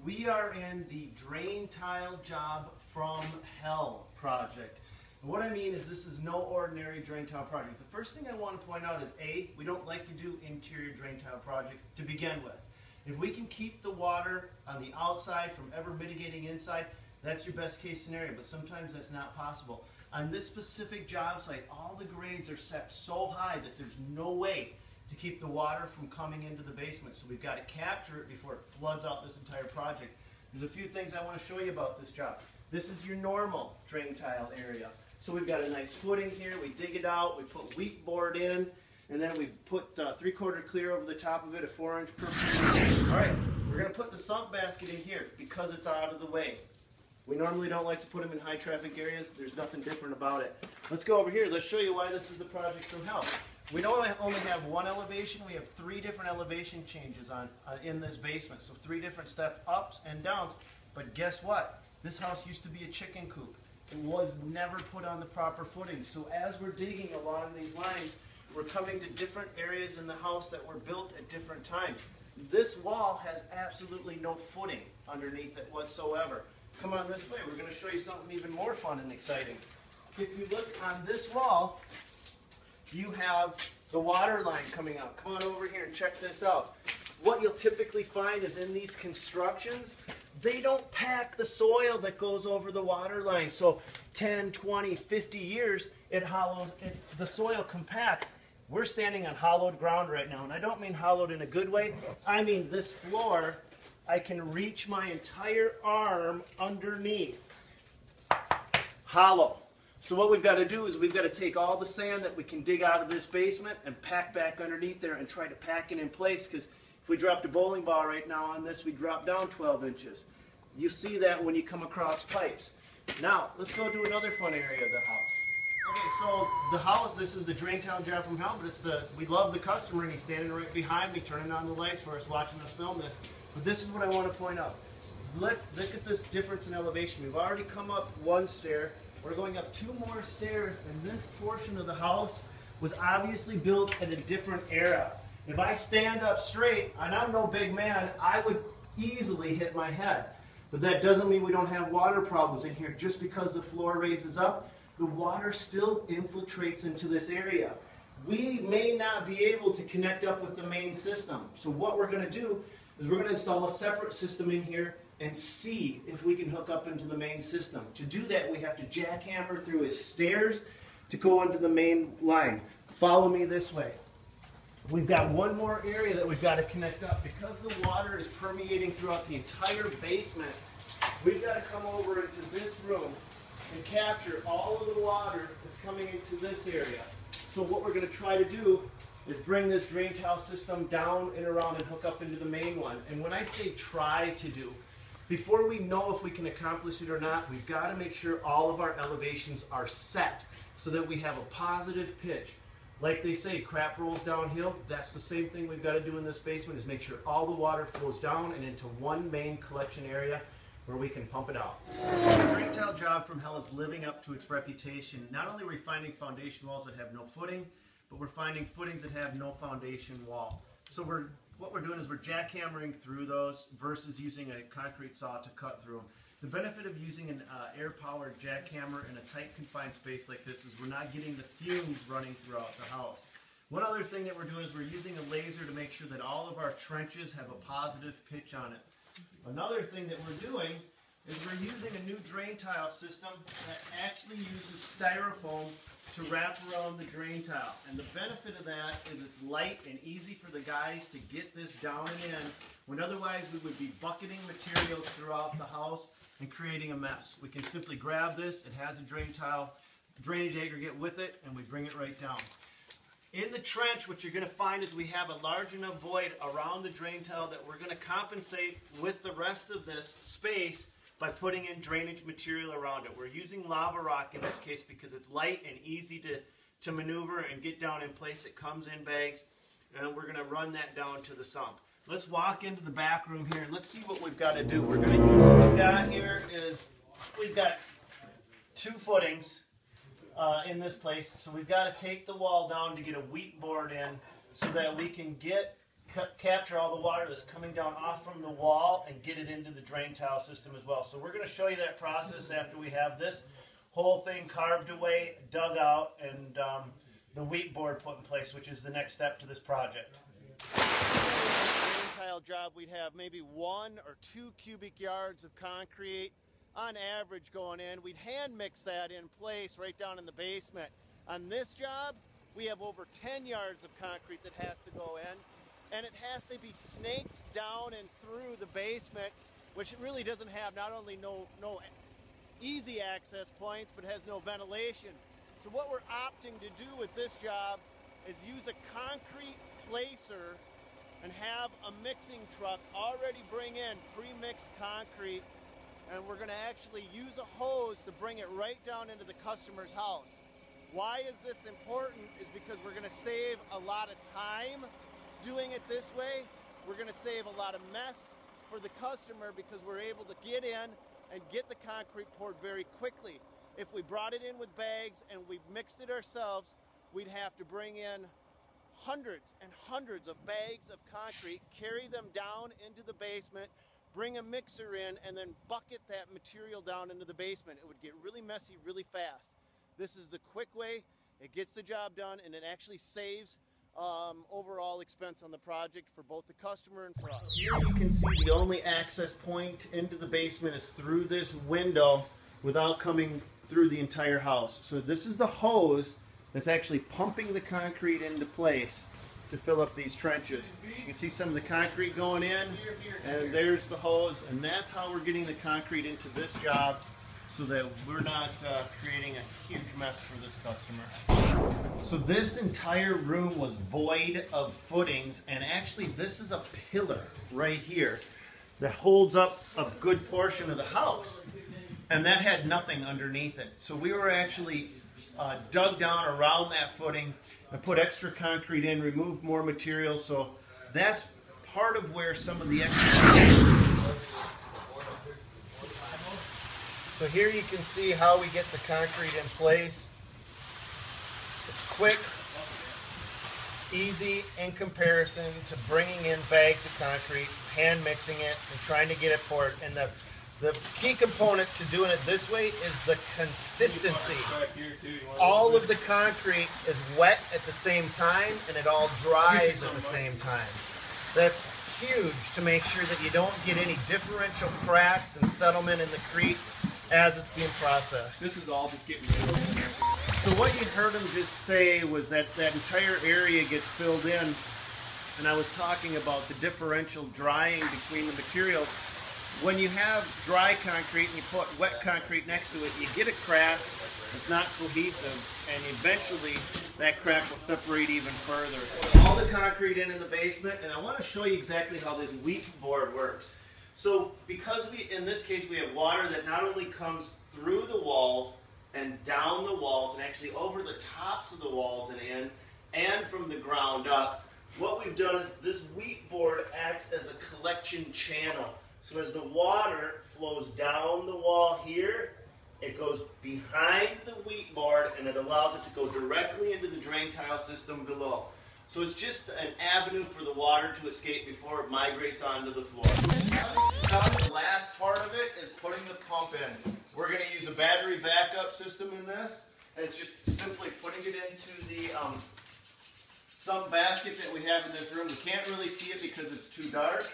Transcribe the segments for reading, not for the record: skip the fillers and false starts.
We are in the Draintile Job from Hell project. And what I mean is this is no ordinary drain tile project. The first thing I want to point out is A, we don't like to do interior drain tile projects to begin with. If we can keep the water on the outside from ever mitigating inside, that's your best case scenario, but sometimes that's not possible. On this specific job site, all the grades are set so high that there's no way to keep the water from coming into the basement. So we've got to capture it before it floods out this entire project. There's a few things I want to show you about this job. This is your normal drain tile area. So we've got a nice footing here, we dig it out, we put wheat board in, and then we put 3/4 clear over the top of it, a 4-inch perforator. All right, we're going to put the sump basket in here because it's out of the way. We normally don't like to put them in high traffic areas. There's nothing different about it. Let's go over here. Let's show you why this is the project from hell. We don't only have one elevation, we have 3 different elevation changes in this basement. So 3 different step ups and downs. But guess what? This house used to be a chicken coop. It was never put on the proper footing. So as we're digging along these lines, we're coming to different areas in the house that were built at different times. This wall has absolutely no footing underneath it whatsoever. Come on this way, we're going to show you something even more fun and exciting. If you look on this wall, you have the water line coming out. Come on over here and check this out. What you'll typically find is in these constructions, they don't pack the soil that goes over the water line. So 10, 20, 50 years, the soil compacts. We're standing on hollowed ground right now, and I don't mean hollowed in a good way. I mean this floor, I can reach my entire arm underneath. Hollow. So what we've got to do is we've got to take all the sand that we can dig out of this basement and pack back underneath there and try to pack it in place, because if we dropped a bowling ball right now on this, we'd drop down 12 inches. You see that when you come across pipes. Now, let's go to another fun area of the house. Okay, so the house, this is the Draintile Job from hell, but we love the customer, and he's standing right behind me, turning on the lights for us, watching us film this. But this is what I want to point out. Look at this difference in elevation. We've already come up 1 stair. We're going up 2 more stairs, and this portion of the house was obviously built in a different era. If I stand up straight, and I'm no big man, I would easily hit my head. But that doesn't mean we don't have water problems in here. Just because the floor raises up, the water still infiltrates into this area. We may not be able to connect up with the main system. So what we're going to do is we're going to install a separate system in here and see if we can hook up into the main system. To do that, we have to jackhammer through his stairs to go onto the main line. Follow me this way. We've got one more area that we've got to connect up. Because the water is permeating throughout the entire basement, we've got to come over into this room and capture all of the water that's coming into this area. So what we're going to try to do is bring this drain tile system down and around and hook up into the main one. And when I say try to do, before we know if we can accomplish it or not, we've got to make sure all of our elevations are set so that we have a positive pitch. Like they say, crap rolls downhill. That's the same thing we've got to do in this basement, is make sure all the water flows down and into one main collection area where we can pump it out. The Draintile Job from hell is living up to its reputation. Not only are we finding foundation walls that have no footing, but we're finding footings that have no foundation wall. So what we're doing is we're jackhammering through those versus using a concrete saw to cut through them. The benefit of using an air-powered jackhammer in a tight, confined space like this is we're not getting the fumes running throughout the house. One other thing that we're doing is we're using a laser to make sure that all of our trenches have a positive pitch on it. Another thing that we're doing is we're using a new drain tile system that actually uses styrofoam to wrap around the drain tile. And the benefit of that is it's light and easy for the guys to get this down and in, when otherwise we would be bucketing materials throughout the house and creating a mess. We can simply grab this, it has a drain tile, drainage aggregate with it, and we bring it right down. In the trench, what you're going to find is we have a large enough void around the drain tile that we're going to compensate with the rest of this space by putting in drainage material around it. We're using lava rock in this case because it's light and easy to maneuver and get down in place. It comes in bags, and we're going to run that down to the sump. Let's walk into the back room here and let's see what we've got to do. We're going to use what we've got here is we've got 2 footings in this place. So we've got to take the wall down to get a wheat board in so that we can get capture all the water that's coming down off from the wall and get it into the drain tile system as well. So we're going to show you that process after we have this whole thing carved away, dug out, and the wheat board put in place, which is the next step to this project. Drain tile job, we'd have maybe 1 or 2 cubic yards of concrete on average going in. We'd hand mix that in place right down in the basement. On this job, we have over 10 yards of concrete that has to go in, and it has to be snaked down and through the basement, which it really doesn't have not only no easy access points, but has no ventilation. So what we're opting to do with this job is use a concrete placer and have a mixing truck already bring in pre-mixed concrete, and we're going to actually use a hose to bring it right down into the customer's house. Why is this important? Is because we're going to save a lot of time doing it this way. We're going to save a lot of mess for the customer because we're able to get in and get the concrete poured very quickly. If we brought it in with bags and we mixed it ourselves, we'd have to bring in hundreds and hundreds of bags of concrete, carry them down into the basement, bring a mixer in, and then bucket that material down into the basement. It would get really messy really fast. This is the quick way. It gets the job done, and it actually saves overall expense on the project for both the customer and for us. Here you can see the only access point into the basement is through this window without coming through the entire house. So this is the hose that's actually pumping the concrete into place to fill up these trenches. You can see some of the concrete going in, and there's the hose, and that's how we're getting the concrete into this job so that we're not creating a huge mess for this customer. So this entire room was void of footings, and actually this is a pillar right here that holds up a good portion of the house, and that had nothing underneath it. So we were actually dug down around that footing and put extra concrete in, removed more material. So that's part of where some of the extra... So here you can see how we get the concrete in place. It's quick, easy in comparison to bringing in bags of concrete, hand mixing it, and trying to get it poured. And the key component to doing it this way is the consistency. All of the concrete is wet at the same time, and it all dries at the same time. That's huge to make sure that you don't get any differential cracks and settlement in the crete as it's being processed. This is all just getting rid of it. So what you heard him just say was that that entire area gets filled in, and I was talking about the differential drying between the materials. When you have dry concrete and you put wet concrete next to it, you get a crack, it's not cohesive, and eventually that crack will separate even further. All the concrete in the basement, and I want to show you exactly how this wheat board works. So because in this case, we have water that not only comes through the walls and down the walls and actually over the tops of the walls and in, and from the ground up, what we've done is this wheat board acts as a collection channel. So as the water flows down the wall here, it goes behind the wheat board and it allows it to go directly into the drain tile system below. So it's just an avenue for the water to escape before it migrates onto the floor. Now the last part of it is putting the pump in. We're going to use a battery backup system in this. And it's just simply putting it into the Sump Basket that we have in this room. We can't really see it because it's too dark,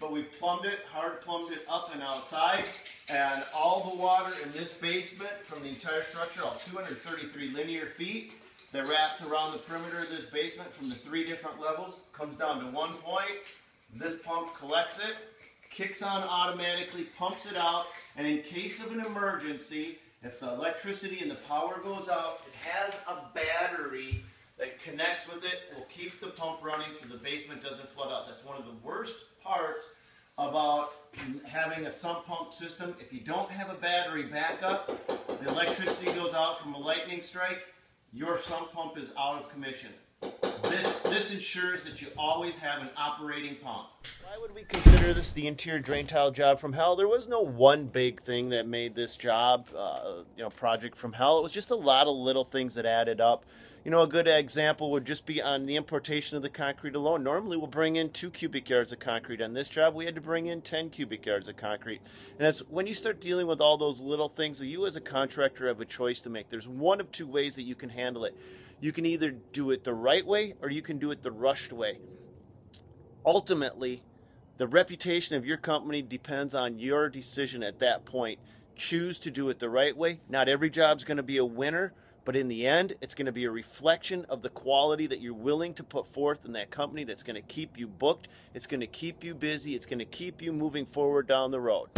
but we've plumbed it, hard plumbed it up and outside. And all the water in this basement from the entire structure, all 233 linear feet, that wraps around the perimeter of this basement from the 3 different levels, comes down to one point. This pump collects it, kicks on automatically, pumps it out, and in case of an emergency, if the electricity and the power goes out, it has a battery that connects with it, will keep the pump running so the basement doesn't flood out. That's one of the worst parts about having a sump pump system. If you don't have a battery backup, the electricity goes out from a lightning strike, your sump pump is out of commission. This ensures that you always have an operating pump. Why would we consider this the interior drain tile job from hell? There was no one big thing that made this job, project from hell. It was just a lot of little things that added up. You know, a good example would just be on the importation of the concrete alone. Normally we'll bring in 2 cubic yards of concrete. On this job we had to bring in 10 cubic yards of concrete. And that's when you start dealing with all those little things that you as a contractor have a choice to make. There's one of 2 ways that you can handle it. You can either do it the right way or you can do it the rushed way. Ultimately, the reputation of your company depends on your decision at that point. Choose to do it the right way. Not every job's going to be a winner, but in the end, it's going to be a reflection of the quality that you're willing to put forth in that company that's going to keep you booked. It's going to keep you busy. It's going to keep you moving forward down the road.